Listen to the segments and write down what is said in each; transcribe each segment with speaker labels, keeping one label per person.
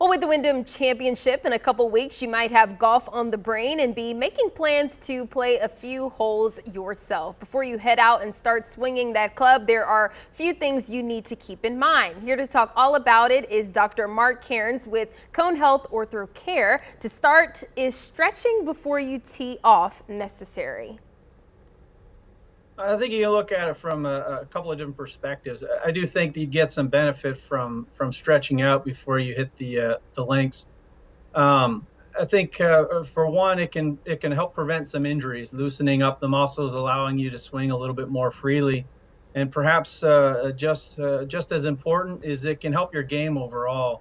Speaker 1: Well, with the Wyndham Championship in a couple weeks, you might have golf on the brain and be making plans to play a few holes yourself. Before you head out and start swinging that club, there are a few things you need to keep in mind. Here to talk all about it is Dr. Mark Cairns with Cone Health Orthocare. To start, is stretching before you tee off necessary?
Speaker 2: I think you can look at it from a couple of different perspectives. I do think that you get some benefit from stretching out before you hit the links. I think for one, it can help prevent some injuries, loosening up the muscles, allowing you to swing a little bit more freely, and perhaps just as important is it can help your game overall.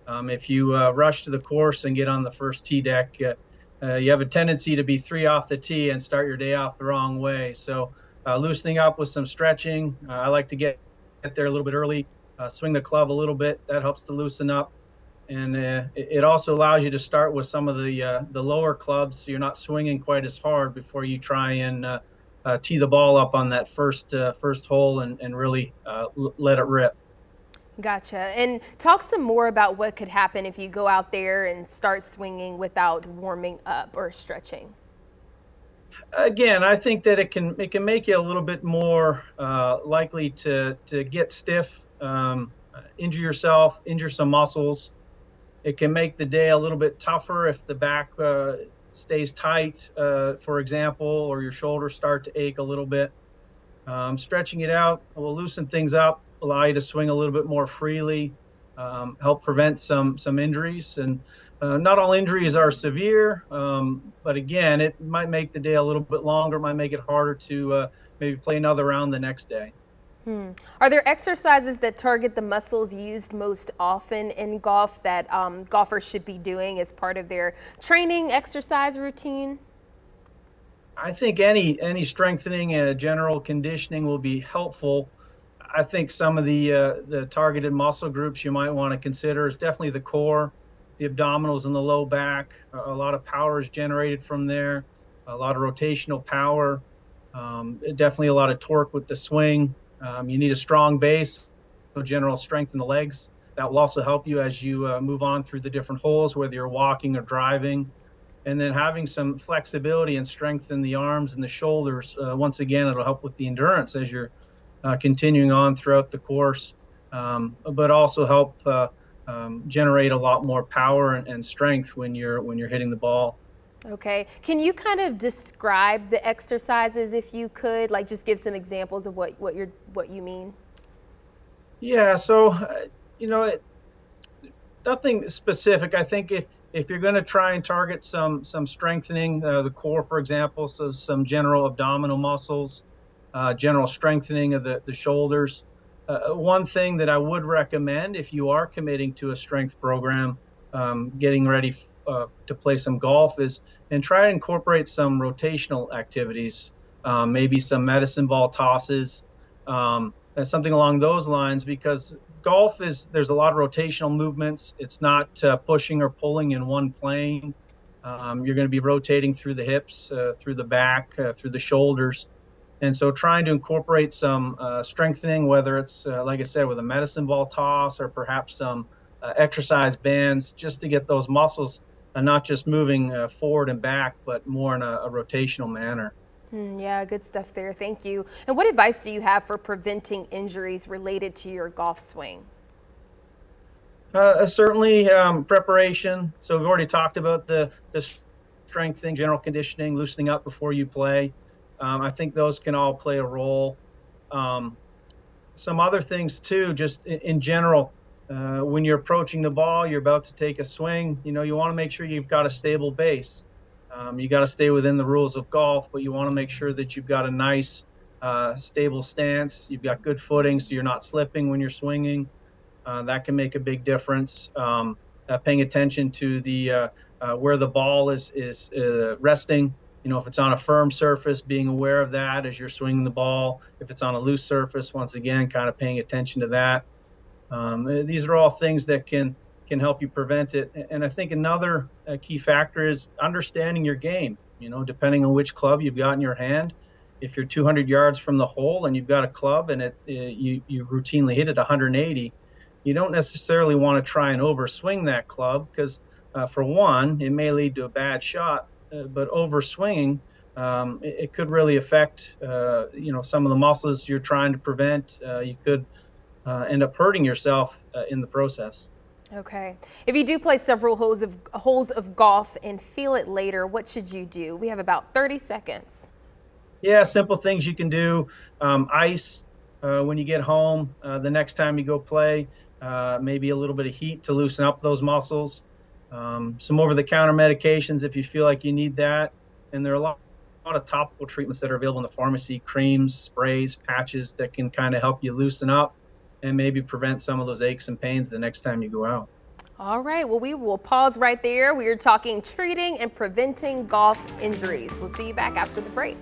Speaker 2: If you rush to the course and get on the first tee deck, you have a tendency to be three off the tee and start your day off the wrong way. So loosening up with some stretching. I like to get there a little bit early, swing the club a little bit. That helps to loosen up. And it also allows you to start with some of the lower clubs, so you're not swinging quite as hard before you try and tee the ball up on that first hole and really let it rip.
Speaker 1: Gotcha. And talk some more about what could happen if you go out there and start swinging without warming up or stretching.
Speaker 2: Again, I think that it can make you a little bit more likely to get stiff, injure yourself, injure some muscles. It can make the day a little bit tougher if the back stays tight, for example, or your shoulders start to ache a little bit. Stretching it out will loosen things up, allow you to swing a little bit more freely, help prevent some injuries. And not all injuries are severe, but again, it might make the day a little bit longer, might make it harder to maybe play another round the next day.
Speaker 1: Are there exercises that target the muscles used most often in golf that golfers should be doing as part of their training exercise routine?
Speaker 2: I think any strengthening and general conditioning will be helpful. I think some of the targeted muscle groups you might want to consider is definitely the core, the abdominals and the low back. A lot of power is generated from there, a lot of rotational power, definitely a lot of torque with the swing. You need a strong base, so general strength in the legs. That will also help you as you move on through the different holes, whether you're walking or driving. And then having some flexibility and strength in the arms and the shoulders. Once again, it'll help with the endurance as you're continuing on throughout the course, but also help generate a lot more power and strength when you're hitting the ball.
Speaker 1: Okay. Can you kind of describe the exercises if you could, like just give some examples of what you mean?
Speaker 2: Yeah, so you know, nothing specific. I think if you're going to try and target some strengthening, the core, for example, so some general abdominal muscles, general strengthening of the shoulders. One thing that I would recommend if you are committing to a strength program, getting ready to play some golf, is and try to incorporate some rotational activities, maybe some medicine ball tosses, and something along those lines, because golf there's a lot of rotational movements. It's not pushing or pulling in one plane. You're going to be rotating through the hips, through the back, through the shoulders. And so trying to incorporate some strengthening, whether it's, like I said, with a medicine ball toss or perhaps some exercise bands, just to get those muscles not just moving forward and back, but more in a rotational manner.
Speaker 1: Yeah, good stuff there. Thank you. And what advice do you have for preventing injuries related to your golf swing?
Speaker 2: Certainly preparation. So we've already talked about the strengthening, general conditioning, loosening up before you play. I think those can all play a role. Um, some other things too, just in general, when you're approaching the ball, you're about to take a swing, you want to make sure you've got a stable base. You got to stay within the rules of golf, but you want to make sure that you've got a nice, stable stance. You've got good footing, so you're not slipping when you're swinging. That can make a big difference. Paying attention to the where the ball is resting. If it's on a firm surface, being aware of that as you're swinging the ball. If it's on a loose surface, once again, kind of paying attention to that. These are all things that can help you prevent it. And I think another key factor is understanding your game. Depending on which club you've got in your hand. If you're 200 yards from the hole and you've got a club and you routinely hit it 180, you don't necessarily want to try and overswing that club because, for one, it may lead to a bad shot. But overswinging, it could really affect, some of the muscles you're trying to prevent. You could end up hurting yourself in the process.
Speaker 1: Okay. If you do play several holes of golf and feel it later, what should you do? We have about 30 seconds.
Speaker 2: Yeah, simple things you can do. Ice when you get home. The next time you go play, maybe a little bit of heat to loosen up those muscles. Some over-the-counter medications if you feel like you need that. And there are a lot of topical treatments that are available in the pharmacy: creams, sprays, patches that can kind of help you loosen up and maybe prevent some of those aches and pains the next time you go out.
Speaker 1: All right. Well, we will pause right there. We are talking treating and preventing golf injuries. We'll see you back after the break.